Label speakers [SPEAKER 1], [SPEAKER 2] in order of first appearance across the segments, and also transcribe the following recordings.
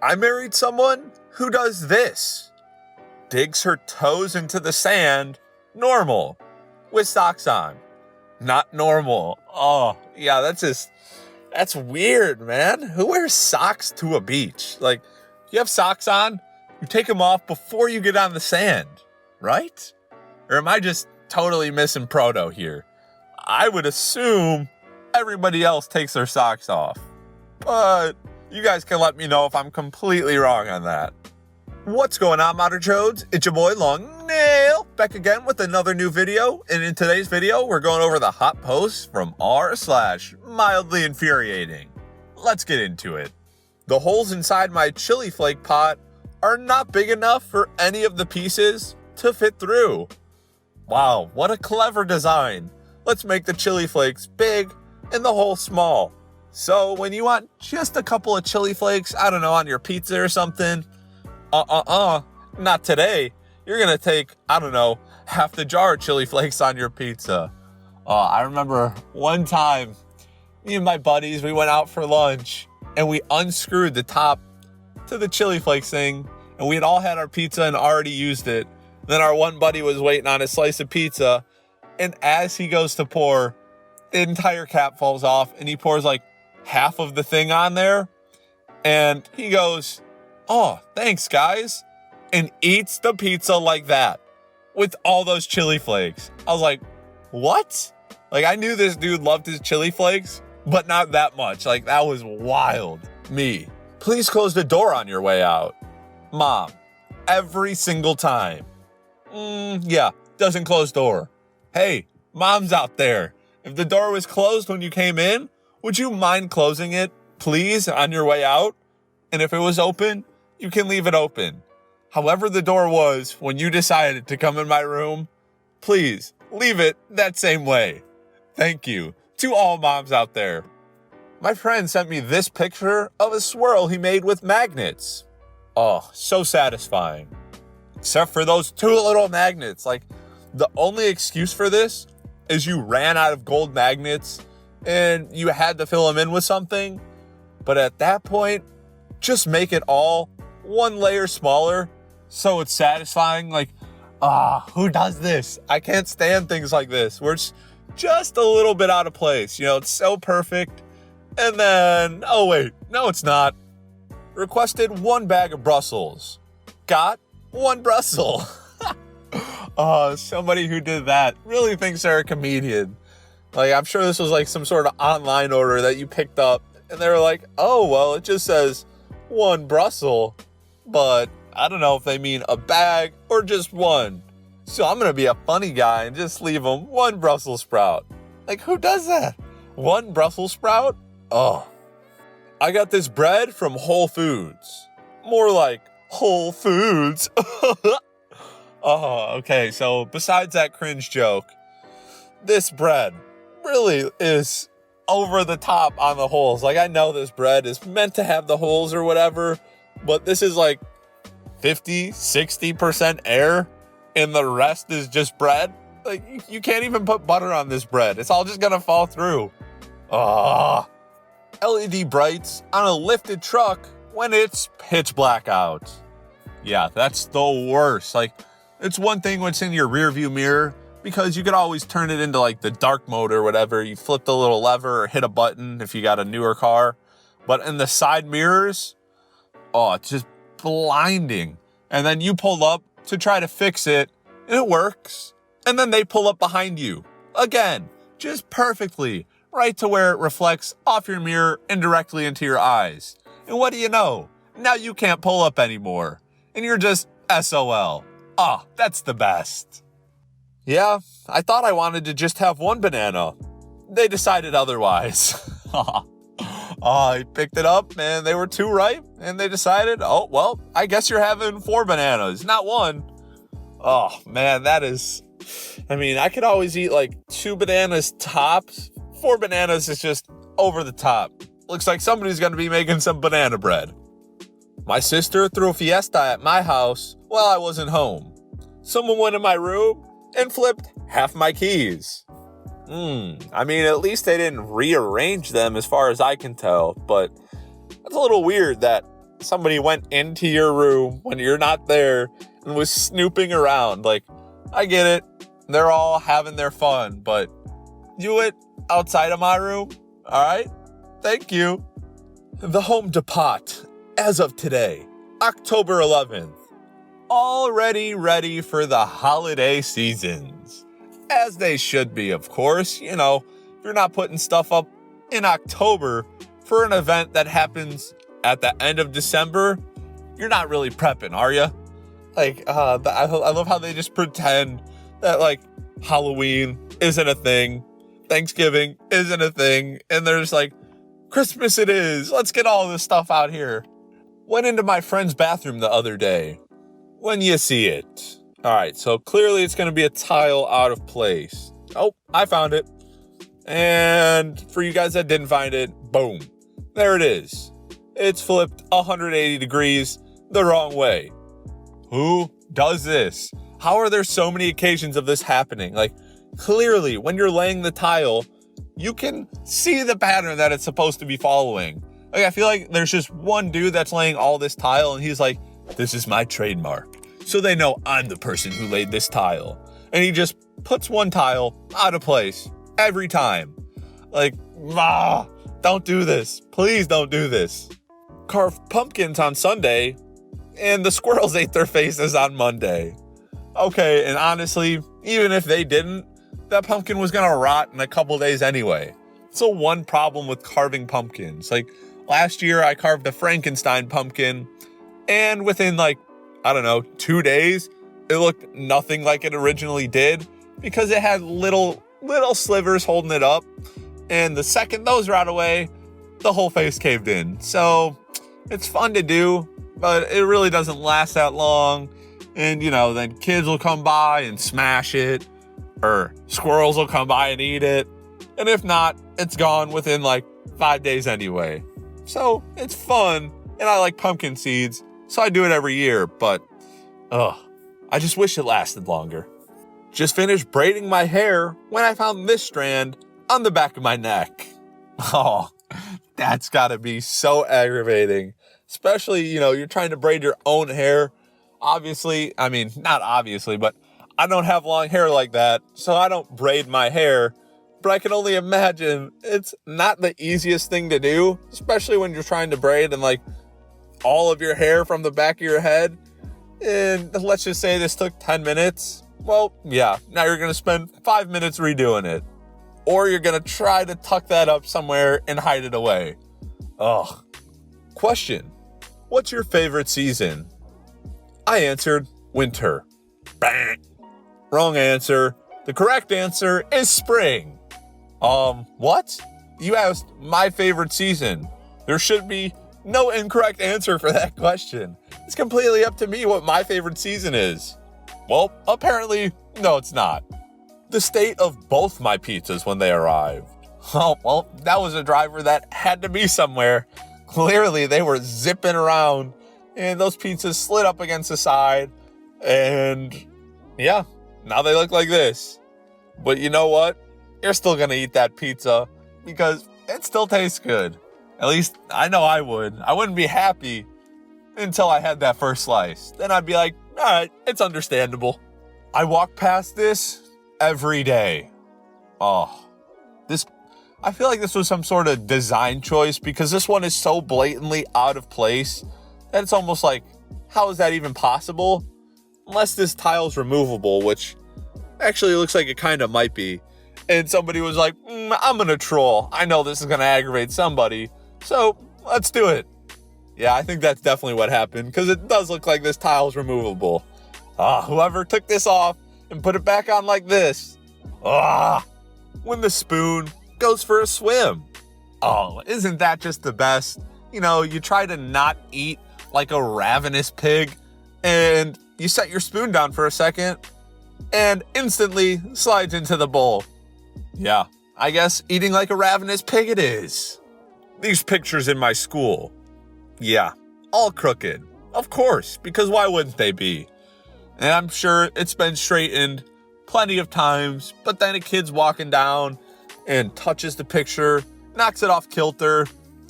[SPEAKER 1] I married someone who does this. Digs her toes into the sand, normal, with socks on. Not normal. Oh, yeah, that's weird, man. Who wears socks to a beach? Like, you have socks on, you take them off before you get on the sand, right? Or am I just totally missing proto here? I would assume everybody else takes their socks off. But you guys can let me know if I'm completely wrong on that. What's going on, Modern Chodes? It's your boy Long Nail, back again with another new video. And in today's video, we're going over the hot posts from r/MildlyInfuriating. Let's get into it. The holes inside my chili flake pot are not big enough for any of the pieces to fit through. Wow, what a clever design. Let's make the chili flakes big and the hole small. So when you want just a couple of chili flakes, I don't know, on your pizza or something, not today. You're going to take, I don't know, half the jar of chili flakes on your pizza. I remember one time, me and my buddies, we went out for lunch and we unscrewed the top to the chili flakes thing, and we had all had our pizza and already used it. Then our one buddy was waiting on his slice of pizza, and as he goes to pour, the entire cap falls off and he pours like half of the thing on there. And he goes, "Oh, thanks guys," and eats the pizza like that with all those chili flakes. I was like, what? Like, I knew this dude loved his chili flakes, but not that much. Like, that was wild. Me. Please close the door on your way out. Mom. Every single time. Yeah, doesn't close door. Hey, mom's out there. If the door was closed when you came in, would you mind closing it, please, on your way out? And if it was open, you can leave it open. However the door was when you decided to come in my room, please leave it that same way. Thank you to all moms out there. My friend sent me this picture of a swirl he made with magnets. Oh, so satisfying. Except for those two little magnets. Like, the only excuse for this is you ran out of gold magnets and you had to fill them in with something. But at that point, just make it all one layer smaller so it's satisfying. Like, who does this? I can't stand things like this where it's just a little bit out of place. You know, it's so perfect. And then, oh wait, no it's not. Requested 1 bag of Brussels. Got 1 Brussel. Somebody who did that really thinks they're a comedian. Like, I'm sure this was like some sort of online order that you picked up. And they were like, oh, well, it just says 1 Brussel. But I don't know if they mean a bag or just one. So I'm going to be a funny guy and just leave them 1 Brussels sprout. Like, who does that? 1 Brussels sprout? Oh. I got this bread from Whole Foods. More like Whole Foods. Okay. So besides that cringe joke, this bread really is over the top on the holes. Like, I know this bread is meant to have the holes or whatever, but this is like 50-60% air and the rest is just bread. Like, you can't even put butter on this bread. It's all just gonna fall through. LED brights on a lifted truck when it's pitch black out. Yeah, that's the worst. Like, it's one thing when it's in your rear view mirror, because you could always turn it into like the dark mode or whatever. You flip the little lever or hit a button if you got a newer car. But in the side mirrors, it's just blinding. And then you pull up to try to fix it and it works. And then they pull up behind you. Again, just perfectly, right to where it reflects off your mirror and directly into your eyes. And what do you know? Now you can't pull up anymore. And you're just SOL. That's the best. Yeah, I thought I wanted to just have 1 banana. They decided otherwise. I picked it up and they were too ripe and they decided, oh, well, I guess you're having 4 bananas, not 1. Oh, man, that is, I could always eat like 2 bananas tops. 4 bananas is just over the top. Looks like somebody's going to be making some banana bread. My sister threw a fiesta at my house while I wasn't home. Someone went in my room and flipped half my keys. At least they didn't rearrange them as far as I can tell, but that's a little weird that somebody went into your room when you're not there and was snooping around. Like, I get it. They're all having their fun, but do it outside of my room. All right? Thank you. The home depot, as of today, October 11th, already ready for the holiday seasons. As they should be, of course. You know, if you're not putting stuff up in October for an event that happens at the end of December, you're not really prepping, are you? Like, I love how they just pretend that, like, Halloween isn't a thing, Thanksgiving isn't a thing, and they're just like, Christmas it is, let's get all this stuff out here. Went into my friend's bathroom the other day. When you see it. All right, so clearly it's going to be a tile out of place. Oh, I found it. And for you guys that didn't find it, boom, there it is. It's flipped 180 degrees the wrong way. Who does this? How are there so many occasions of this happening? Like, clearly, when you're laying the tile, you can see the pattern that it's supposed to be following. Like, I feel like there's just one dude that's laying all this tile, and he's like, this is my trademark. So they know I'm the person who laid this tile. And he just puts one tile out of place every time. Like, don't do this. Please don't do this. Carved pumpkins on Sunday, and the squirrels ate their faces on Monday. Okay, and honestly, even if they didn't, that pumpkin was gonna rot in a couple days anyway. So one problem with carving pumpkins. Like, last year I carved a Frankenstein pumpkin, and within 2 days, it looked nothing like it originally did because it had little slivers holding it up. And the second those rot away, the whole face caved in. So it's fun to do, but it really doesn't last that long. And, then kids will come by and smash it, or squirrels will come by and eat it. And if not, it's gone within 5 days anyway. So it's fun, and I like pumpkin seeds, so I do it every year, but I just wish it lasted longer. Just finished braiding my hair when I found this strand on the back of my neck. Oh, that's gotta be so aggravating. Especially, you're trying to braid your own hair. Not obviously, but I don't have long hair like that, so I don't braid my hair. But I can only imagine it's not the easiest thing to do, especially when you're trying to braid and all of your hair from the back of your head. And let's just say this took 10 minutes. Well, yeah, now you're going to spend 5 minutes redoing it. Or you're going to try to tuck that up somewhere and hide it away. Ugh. Question. What's your favorite season? I answered winter. Bang. Wrong answer. The correct answer is spring. What? You asked my favorite season. There should be no incorrect answer for that question. It's completely up to me what my favorite season is. Well, apparently, no, it's not. The state of both my pizzas when they arrived. Oh, well, that was a driver that had to be somewhere. Clearly, they were zipping around, and those pizzas slid up against the side, and yeah, now they look like this. But you know what? You're still gonna eat that pizza because it still tastes good. At least I know I would. I wouldn't be happy until I had that first slice. Then I'd be like, all right, it's understandable. I walk past this every day. I feel like this was some sort of design choice because this one is so blatantly out of place that it's almost like, how is that even possible? Unless this tile's removable, which actually looks like it kind of might be. And somebody was like, I'm gonna troll. I know this is gonna aggravate somebody, so let's do it. Yeah, I think that's definitely what happened because it does look like this tile's removable. Whoever took this off and put it back on like this. When the spoon goes for a swim. Oh, isn't that just the best? You try to not eat like a ravenous pig and you set your spoon down for a second and instantly slides into the bowl. Yeah, I guess eating like a ravenous pig it is. These pictures in my school. Yeah, all crooked. Of course, because why wouldn't they be? And I'm sure it's been straightened plenty of times, but then a kid's walking down and touches the picture, knocks it off kilter,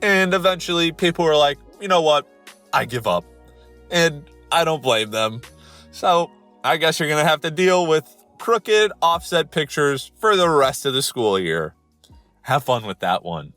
[SPEAKER 1] and eventually people are like, you know what? I give up. And I don't blame them. So I guess you're going to have to deal with crooked offset pictures for the rest of the school year. Have fun with that one.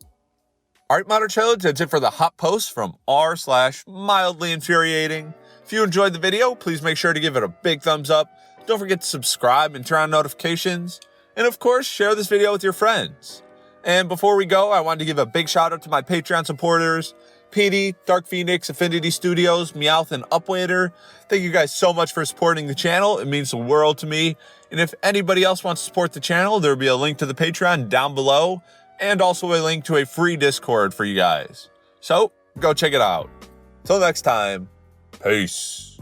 [SPEAKER 1] All right, Modern Challenge, that's it for the hot post from r/MildlyInfuriating. If you enjoyed the video, please make sure to give it a big thumbs up. Don't forget to subscribe and turn on notifications. And of course, share this video with your friends. And before we go, I wanted to give a big shout out to my Patreon supporters, PD, Dark Phoenix, Affinity Studios, Meowth, and Upwaiter. Thank you guys so much for supporting the channel. It means the world to me. And if anybody else wants to support the channel, there'll be a link to the Patreon down below, and also a link to a free Discord for you guys. So go check it out. Till next time, peace.